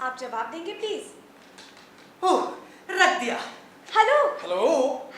आप जवाब देंगे प्लीज। ओह, रख दिया। Hello hello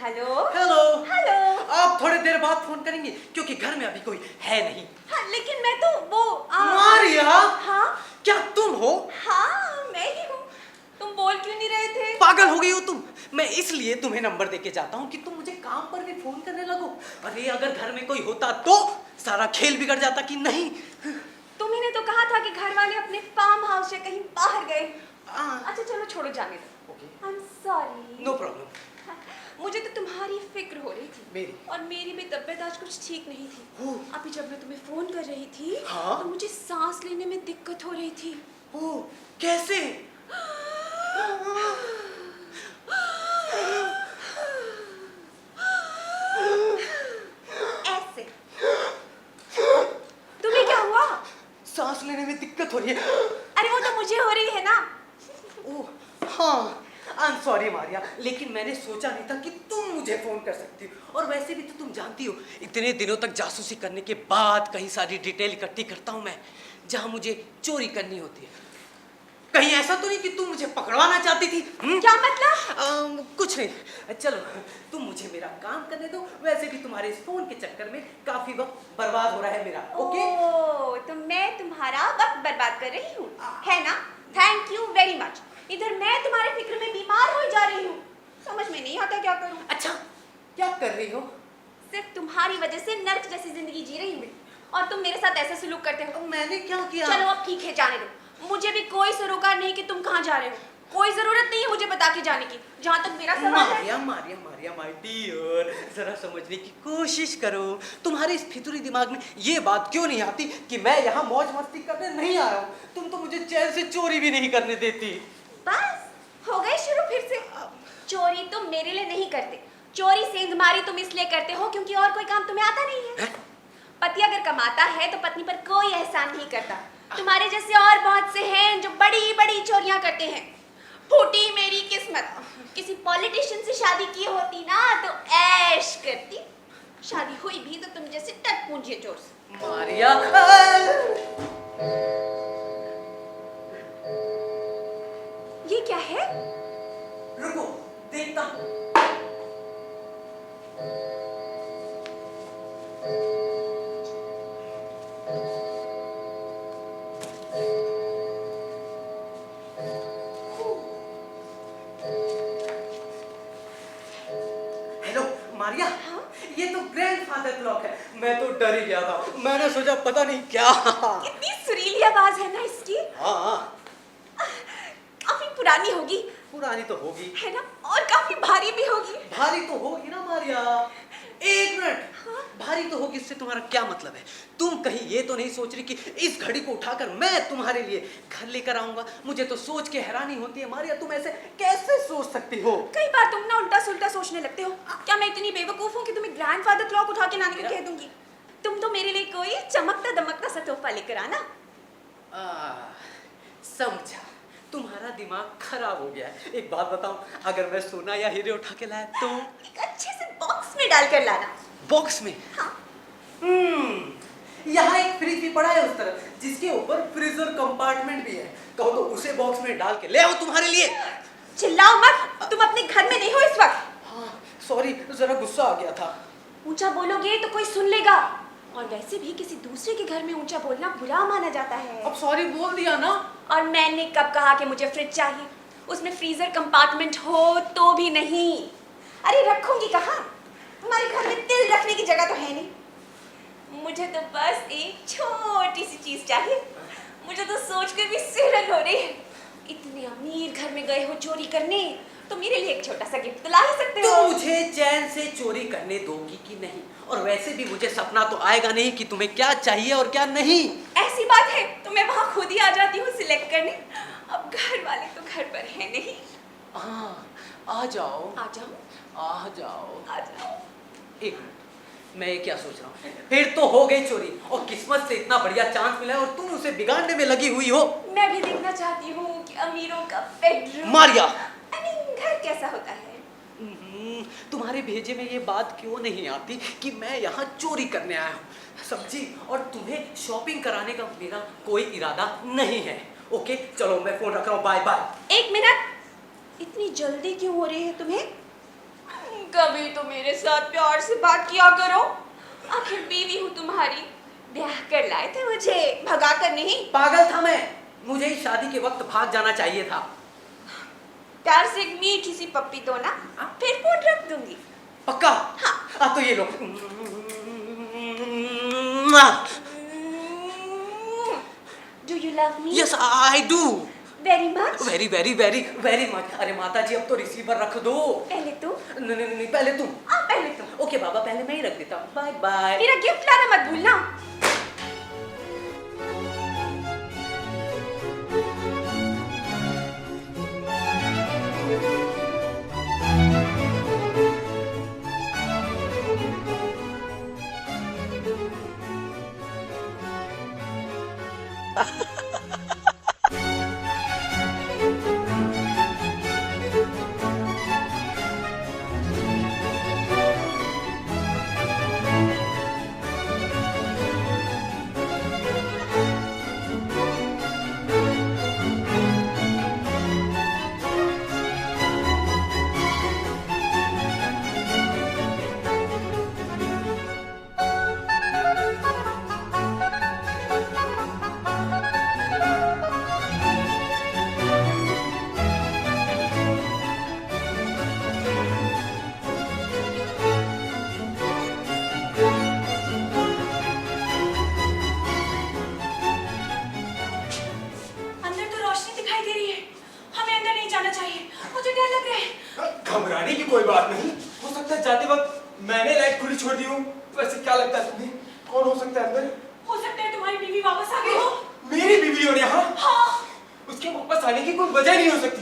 hello hello hello. आप थोड़ी देर बाद फोन करेंगे क्योंकि घर में अभी कोई है नहीं। हाँ, लेकिन मैं तो वो मारिया। हाँ क्या तुम हो? हाँ मैं ही हूँ। तुम बोल क्यों नहीं रहे थे? पागल हो गई हो तुम। मैं इसलिए तुम्हें नंबर देके जाता हूँ कि तुम मुझे काम पर भी फोन करने लगो। अरे अगर घर में कोई होता तो सारा खेल बिगड़ जाता कि नहीं। तुम्ही ने तो कहा था कि घर वाले अपने फार्म हाउस से कहीं बाहर गए। अच्छा चलो छोड़ो, जाने दो। I am sorry. No problem. मुझे तो तुम्हारी फिक्र हो रही थी। मेरी? और मेरी भी तबीयत आज कुछ ठीक नहीं थी। अभी जब मैं तुम्हें फोन कर रही थी हाँ? तो मुझे सांस लेने में दिक्कत हो रही थी। ओह, कैसे? ऐसे। तुम्हें क्या हुआ? सांस लेने में दिक्कत हो रही है। अरे वो तो मुझे हो रही है ना। ओह हाँ, आई एम सॉरी मारिया, लेकिन मैंने सोचा नहीं था कि तुम मुझे फोन कर सकती हो। और वैसे भी तो तुम जानती हो, इतने दिनों तक जासूसी करने के बाद कहीं सारी डिटेल इकट्ठी करता हूँ मैं, जहाँ मुझे चोरी करनी होती है। कहीं ऐसा तो नहीं कि तुम मुझे पकड़वाना चाहती थी? क्या मतलब? कुछ नहीं। चलो तुम मुझे मेरा काम करने दो। वैसे भी तुम्हारे इस फोन के चक्कर में काफी वक्त बर्बाद हो रहा है मेरा। ओके? ओह, तो मैं तुम्हारा वक्त बर्बाद कर रही हूँ, है ना? Thank you very much. इधर मैं तुम्हारे फिक्र में बीमार हो जा रही हूँ। समझ में नहीं आता क्या करूँ। अच्छा, क्या कर रही हो? सिर्फ तुम्हारी वजह से नर्क जैसी जिंदगी जी रही हूँ और तुम मेरे साथ ऐसे सलूक करते हो। मैंने क्या किया? चलो अब ठीक है, जाने दो। मुझे भी कोई सरोकार नहीं कि तुम कहाँ जा रहे हो। कोई जरूरत नहीं है मुझे बता के जाने की। जहाँ तक मेरा सवाल है। मारिया मारिया मारिया माय डियर, जरा समझने की कोशिश करो। तुम्हारे इस फितूरी दिमाग में ये बात क्यों नहीं आती कि मैं यहाँ मौज मस्ती करने नहीं आया हूँ? तुम तो मुझे चैन से चोरी भी नहीं करने देती। बस हो गए शुरू फिर से। चोरी तुम मेरे लिए नहीं करते। चोरी सेंधमारी तुम इसलिए करते हो क्योंकि और कोई काम तुम्हें आता नहीं है। पति अगर कमाता है तो पत्नी पर कोई एहसान नहीं करता। तुम्हारे जैसे और बहुत से हैं जो बड़ी बड़ी चोरियां करते हैं। फूटी मेरी किस्मत। किसी पॉलिटिशियन से शादी की होती ना तो ऐश करती। शादी हुई भी तो तुम जैसे टट पूंजिए चोर से। मारिया, ये क्या है? रुको देखता हूँ। ग्रैंडफादर क्लॉक है। मैं तो डर ही गया था, मैंने सोचा पता नहीं क्या। कितनी सुरीली आवाज है ना इसकी। हाँ, काफी पुरानी होगी। पुरानी तो होगी, है ना, और काफी भारी भी होगी। भारी तो होगी ना मारिया। एक मिनट, हाँ? भारी तो होगी इससे तुम्हारा क्या मतलब है? तुम कहीं ये तो नहीं सोच रही कि इस घड़ी को उठाकर मैं तुम्हारे लिए घर लेकर आऊंगा? मुझे तो सोच के हैरानी होती है मारिया, तुम ऐसे कैसे सोच सकती हो? कई बार तुम ना उल्टा सुल्टा सोचने लगते हो। क्या मैं इतनी बेवकूफ हूँ कि तुम्हें ग्रैंडफादर क्लॉक उठा के लाने को कह दूंगी? तुम तो मेरे लिए कोई चमकता दमकता सा तोहफा लेकर आना। समझा, तुम्हारा दिमाग खराब हो गया है। एक बात बताऊं, अगर मैं सोना या हीरे उठा के लाया तो? एक अच्छे से बॉक्स में डालकर लाना। बॉक्स में? हाँ। यहाँ एक फ्रिज भी पड़ा है उस तरफ, जिसके ऊपर फ्रीजर कंपार्टमेंट भी है। कहो तो उसे बॉक्स में डाल के ले आओ तुम्हारे लिए। चिल्लाओ मत, तुम अपने घर में नहीं हो इस वक्त। हाँ सॉरी, जरा गुस्सा आ गया था। ऊंचा बोलोगे तो कोई सुन लेगा, और वैसे भी किसी दूसरे के घर में ऊंचा बोलना बुरा माना जाता है। अब सॉरी बोल दिया ना। और मैंने कब कहा कि मुझे फ्रिज चाहिए? उसमें फ्रीजर कंपार्टमेंट हो तो भी नहीं। अरे रखूंगी कहाँ? हमारे घर में तिल रखने की जगह तो है नहीं। मुझे तो बस एक छोटी सी चीज चाहिए। मुझे तो सोचकर भी सिहरन हो रही है। इतने अमीर घर में गए हो चोरी करने, तो मेरे लिए एक छोटा सा गिफ्ट तो ला ही सकते हो। तो मुझे चैन से चोरी करने दोगी कि नहीं? और वैसे भी मुझे सपना तो आएगा नहीं कि तुम्हें क्या चाहिए और क्या नहीं। ऐसी बात है तो मैं वहाँ खुद ही आ जाती हूँ सिलेक्ट करने। अब घर वाले तो घर पर है नहीं। हाँ, आ जाओ आ जाओ, आ जाओ। आ जाओ। एक मिनट, मैं ये क्या सोच रहा हूँ, फिर तो हो गई चोरी, और किस्मत से इतना बढ़िया चांस मिला है और तुम उसे बिगाड़ने में लगी हुई हो। मैं भी देखना चाहती हूँ कि अमीरों का बेडरूम, मारिया, घर कैसा होता है। तुम्हारे भेजे में ये बात क्यों नहीं आती कि मैं यहाँ चोरी करने आया हूँ? सब्जी और तुम्हें शॉपिंग कराने का मेरा कोई इरादा नहीं है। ओके चलो, मैं फोन रख रहा हूँ, बाय बाय। एक मिनट, इतनी जल्दी क्यों हो रही है तुम्हें? कभी तो मेरे साथ प्यार से बात किया करो। आखिर बीवी हूँ तुम्हारी, ब्याह कर लाए थे मुझे, भगा कर नहीं। पागल था मैं, मुझे ही शादी के वक्त भाग जाना चाहिए था। प्यार से एक मीठी सी पप्पी दो ना, फिर फोन रख दूंगी। पक्का? हाँ। तो ये लो। Do you love me? Yes, I do. Very much? Very, very, very, very much. अरे माता जी, अब तो रिसीवर रख दो। पहले तुम। नहीं, पहले तुम। पहले तुम। ओके बाबा, पहले मैं ही रख देता हूँ। Bye bye. मेरा गिफ्ट लाना मत भूलना। घबराने की कोई बात नहीं। हो सकता है जाते वक्त मैंने लाइट खुली छोड़ दी हूँ। वैसे क्या लगता है तुम्हें, कौन हो सकता है अंदर? हो सकता है तुम्हारी बीवी वापस आ गई हो। मेरी बीवी और यहाँ? हाँ। उसके वापस आने की कोई वजह नहीं हो सकती।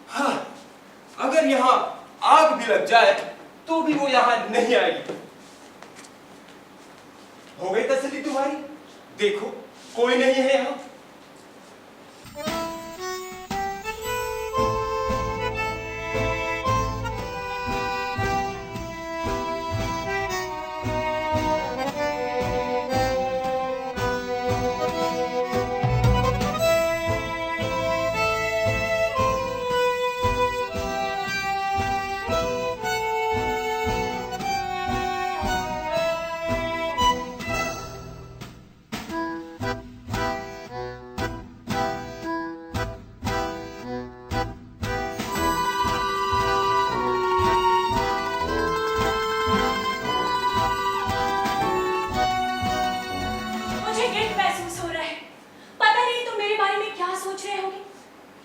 हाँ, अगर यहाँ आग भी लग जाए तो भी वो यहाँ नहीं आएगी। हो गई तसल्ली तुम्हारी? देखो कोई नहीं है यहाँ।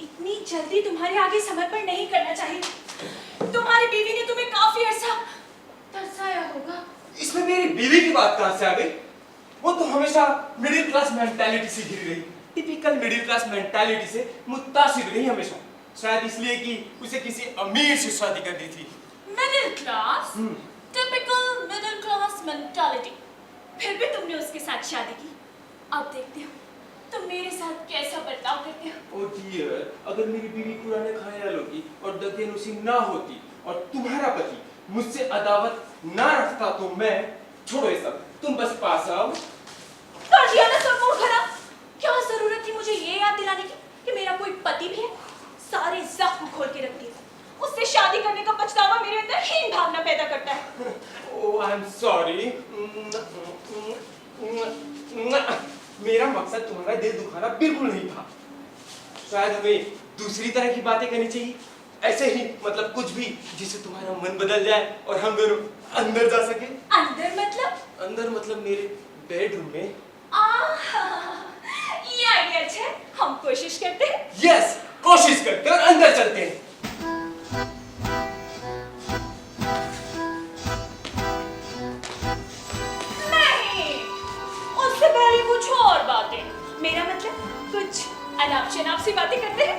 इतनी जल्दी तुम्हारे आगे समर्पण नहीं करना चाहिए। तुम्हारी बीवी ने तुम्हें काफी अरसा तरसाया होगा। इसमें मेरी बीवी की बात कहां से आ गई? वो तो हमेशा मिडिल क्लास मेंटालिटी से घिरी रही, टिपिकल मिडिल क्लास मेंटालिटी से मुत्तासिर रही हमेशा, शायद इसलिए कि उसे किसी अमीर से शादी करनी थी। Middle class, typical middle class mentality. फिर भी तुमने उसके साथ शादी की। अब देखते हो तुम मेरे साथ कैसा बर्ताव करते हो। ओ डियर, अगर मेरी बीवी पुराने ख्यालों की और दकियानुसी ना होती और तुम्हारा पति मुझसे अदावत ना रखता तो मैं, छोड़ो ये सब, तुम बस पास आओ। कर दिया ना सब मूड खराब। क्या जरूरत थी मुझे ये याद दिलाने की कि मेरा कोई पति भी है? सारे जख्म खोल के रख दिए। उससे शादी करने का पछतावा मेरे अंदर हीन भावना पैदा करता है। ओह आई एम सॉरी। मेरा मकसद तुम्हारा दिल दुखाना बिल्कुल नहीं था। शायद हमें दूसरी तरह की बातें करनी चाहिए, ऐसे ही, मतलब कुछ भी जिससे तुम्हारा मन बदल जाए और हम दोनों अंदर जा सके। अंदर मतलब? अंदर मतलब मेरे बेडरूम में। ये आइडिया अच्छा है। हम कोशिश करते हैं। यस, कोशिश करते हैं और अंदर चलते हैं। नहीं, उससे पहले कुछ और बातें। मेरा मतलब कुछ अनाप शनाप सी बातें करते हैं।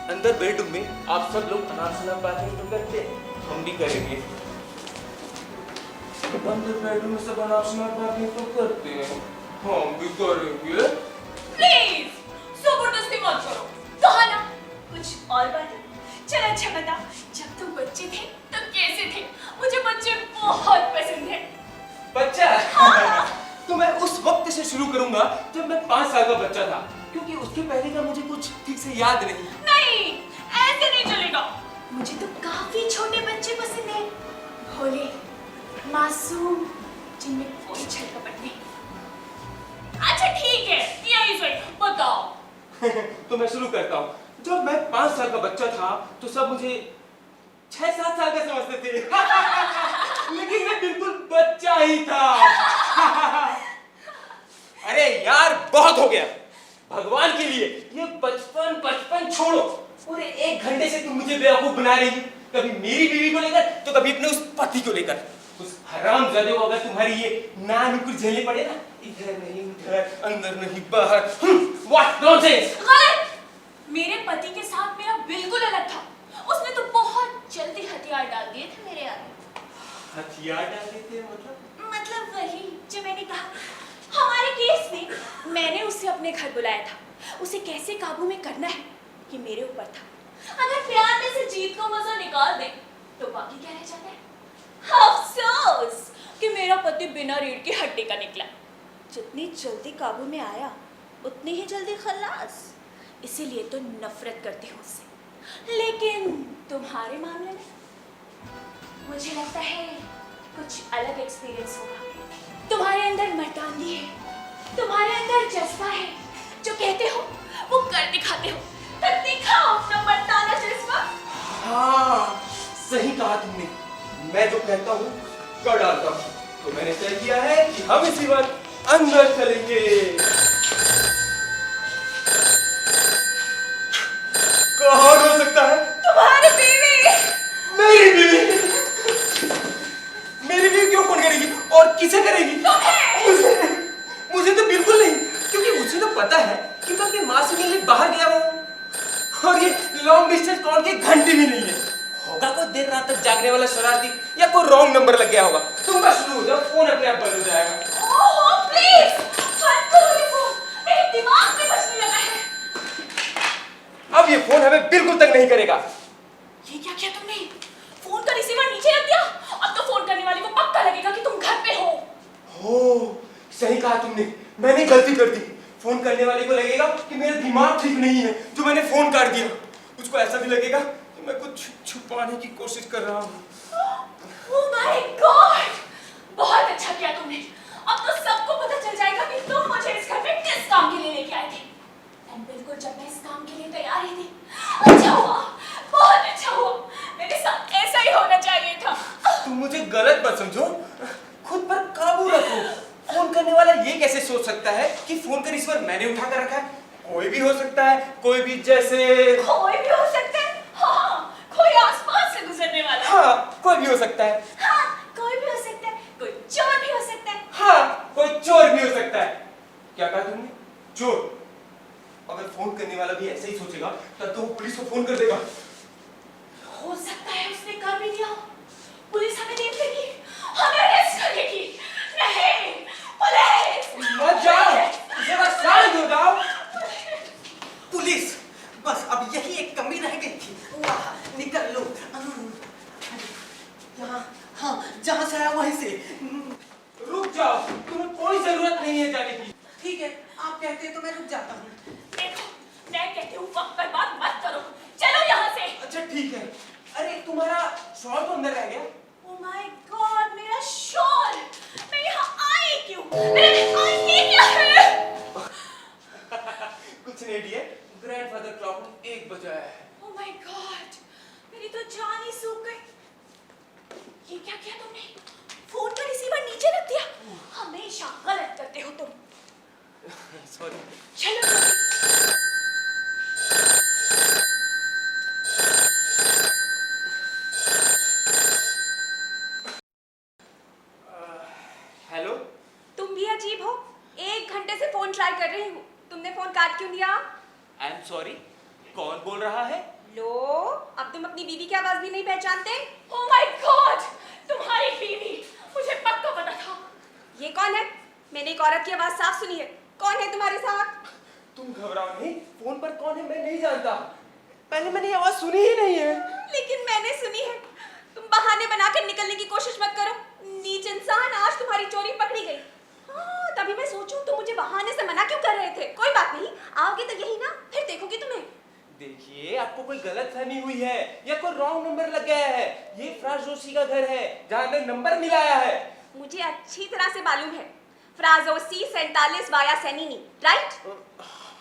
अंदर बेडरूम में आप सब लोग अनाप शनाप बातें तो करते हैं, हम भी करेंगे। अंदर बेडरूम में सब अनाप शनाप बातें तो करते हैं, हम भी करेंगे। प्लीज जबरदस्ती मत करो। कहा ना कुछ और बातें। चल अच्छा बता, जब तुम बच्चे थे तो कैसे थे? मुझे बच्चे बहुत पसंद है। बच्चा? हाँ। तो मैं उस वक्त से शुरू करूंगा जब मैं 5 साल का बच्चा था, क्योंकि उसके पहले का मुझे कुछ ठीक से याद नहीं। नहीं, ऐसे नहीं चलेगा। मुझे तो काफी छोटे बच्चे पसंद हैं, भोले, मासूम, जिनमें कोई छल कपट नहीं। अच्छा ठीक है, यही सही, बताओ। तो मैं शुरू करता हूँ। जब मैं 5 साल का बच्चा था तो सब मुझे 6-7 साल का समझते थे। लेकिन मैं बिल्कुल बच्चा ही था। अरे यार, बहुत हो गया। भगवान के लिए ये बचपन छोड़ो। पूरे 1 घंटे से तुम मुझे बेवकूफ बना रही हो, कभी मेरी बीवी को लेकर तो कभी अपने उस पति को लेकर। उस हरामजादे को अगर तुम्हारी ये नानुकुर झेलनी पड़े ना, इधर नहीं उधर, अंदर नहीं बाहर, व्हाट नॉनसेंस। गलत। मेरे पति के साथ मेरा बिल्कुल अलग था। उसने तो बहुत जल्दी हथियार डाल दिए थे मेरे आगे। हथियार डाल देते हैं मतलब वही जो मैंने कहा। हमारे केस में मैंने उसे अपने घर बुलाया था। उसे कैसे काबू में करना है ये मेरे ऊपर था। अगर प्यार में से जीत को मजा निकाल दे तो बाकी क्या रह जाता है? अफसोस कि मेरा पति बिना रीढ़ की हड्डी का निकला। जितनी जल्दी काबू में आया उतनी ही जल्दी खल्लास। इसीलिए तो नफरत करती हूँ उससे। लेकिन तुम्हारे मामले में मुझे लगता है कुछ अलग एक्सपीरियंस होगा। तुम्हारे अंदर मर्दानगी है, तुम्हारे अंदर जज्बा है, जो कहते हो वो कर दिखाते हो। तो दिखाओ अपना मर्दाना जज्बा। हाँ, सही कहा तुमने। मैं जो कहता हूँ कर डालता हूँ। तो मैंने तय किया है कि हम इसी वक्त अंदर चलेंगे। कौन हो सकता है? तुम्हारी बीवी। मेरी बीवी? मेरी बीवी क्यों फोन करेगी और किसे करेगी? तुम्हें। मुझे तो बिल्कुल नहीं, क्योंकि मुझे तो पता है कि मैं अपनी माँ से मिलने बाहर गया हूँ और ये लॉन्ग डिस्टेंस कॉल की घंटी भी नहीं है। होगा कोई देर रात तक जागने वाला शरारती या कोई रॉन्ग नंबर लग गया होगा। तुम बस शुरू हो जाओ, फोन अपने आप बंद हो जाएगा। ओहो प्लीज बंद करो ये फोन, मेरे दिमाग में बजने लगा है। अब ये फोन हमें बिल्कुल तक नहीं करेगा। ये क्या किया तुमने? फोन का रिसीवर नीचे रख दिया। अब तो फोन करने वाले को पक्का लगेगा कि तुम घर पे हो। हो, सही कहा तुमने, मैंने गलती कर दी। फोन करने वाले को लगेगा कि मेरा दिमाग ठीक नहीं है जो मैंने फोन कर दिया। उसको ऐसा भी लगेगा कि मैं कुछ छुपाने की कोशिश कर रहा हूँ। Oh my God! बहुत अच्छा किया तुमने। अब तो सबको पता चल जाएगा कि तुम मुझे इस घर में किस काम के लिए लेके आए थे। और बिल्कुल जब मैं इस काम के लिए तैयार ही थी। अच्छा हुआ, बहुत अच्छा हुआ। मेरे साथ ऐसा ही होना चाहिए था। तुम मुझे गलत मत समझो, खुद पर काबू रखो। फोन करने वाला ये कैसे सोच सकता है कि फोन का रिसीवर मैंने उठा कर रखा है? कोई कोई भी हो सकता है, कोई भी जैसे कोई भी हो सकता है। हाँ, कोई आसपास से गुजरने वाला। हाँ, कोई भी हो सकता है। हाँ, कोई भी हो सकता है। कोई चोर भी हो सकता है। हाँ, कोई चोर भी हो सकता है। क्या कहा तुमने? चोर? अगर फोन करने वाला भी ऐसे ही सोचेगा तब तो वो पुलिस को फोन कर देगा। हो सकता है उसने कर भी दिया हो। पुलिस हमें देख लेगी, हमें अरेस्ट कर लेगी। नहीं, पुलिस! मत जाओ, जरा शांत हो जाओ। पुलिस, बस अब यही एक कमी रह गई थी। वाह, निकल लो। यहाँ, हाँ, जहाँ से आया वहीं से। रुक जाओ, तुम्हें कोई जरूरत नहीं है जाने की। ठीक है, आप कहते हैं तो मैं रुक जाता हूँ। देखो, मैं कहती हूँ वक्त बर्बाद मत करो। चलो यहाँ से। अच्छा ठीक है। अरे तुम्हारा शॉल तो अंदर रह गया। Oh my God, मेरा शॉल! मैं यहाँ आई क्यों? मेरे पास ये क्या है? कुछ नहीं डियर, ग्रैंडफादर क्लॉक ने 1 बजा है। Oh my God, मेरी तो जान ही सूख गई। ये क्या किया तुमने? फोन का रिसीवर नीचे रख दिया। हमेशा गलत करते हो तुम। सॉरी। चलो। हेलो। तुम भी अजीब हो। 1 घंटे से फोन ट्राई कर रही हूँ। तुमने फोन काट क्यों दिया? आई एम सॉरी। कौन बोल रहा है? लो, अब तुम अपनी बीवी की आवाज भी नहीं पहचानते? Oh my God, तुम्हारी बीवी, मुझे पक्का पता था। ये कौन है? मैंने एक औरत की आवाज साफ सुनी है। कौन है तुम्हारे साथ? तुम घबराओ नहीं, फोन पर कौन है मैं नहीं जानता। पहले मैंने ये आवाज सुनी ही नहीं है। लेकिन मैंने सुनी है। तुम बहाने बनाकर निकलने की कोशिश मत करो। नीच इंसान, आज तुम्हारी चोरी पकड़ी गई। हाँ, तभी मैं सोचूं तुम मुझे बहाने से मना क्यों कर रहे थे। कोई बात नहीं, आओगे तो यही ना, फिर देखोगी तुम्हें। देखिए, आपको कोई गलतफहमी हुई है या कोई रॉन्ग नंबर लग गया है। ये फराज जोशी का घर है जहाँ हमने नंबर मिलाया है। मुझे अच्छी तरह से मालूम है। फ्राजोसी 47 वाया सैनिनी, राइट?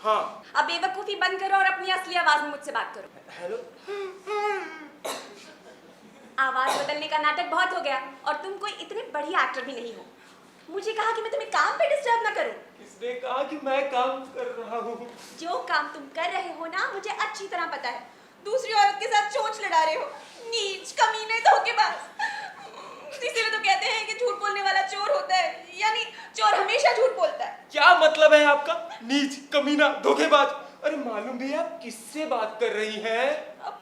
हाँ। अब बेवकूफी बंद करो और अपनी असली आवाज में मुझसे बात करो। हेलो। आवाज बदलने का नाटक बहुत हो गया और तुम कोई इतने बढ़िया एक्टर भी नहीं हो। मुझे कहा कि मैं तुम्हें काम पे डिस्टर्ब ना करूं। किसने कहा कि मैं काम कर रहा हूँ? जो काम तुम कर रहे हो ना, मुझे अच्छी तरह पता है। दूसरी औरत के साथ चोंच लड़ा रहे हो। नीच, कमीने, धोखेबाज। इसीलिए तो कहते हैं कि झूठ बोलने वाला चोर होता है, यानी चोर हमेशा झूठ बोलता है। क्या मतलब है आपका? नीच, कमीना, धोखेबाज। अरे मालूम भी है आप किससे बात कर रही हैं? अब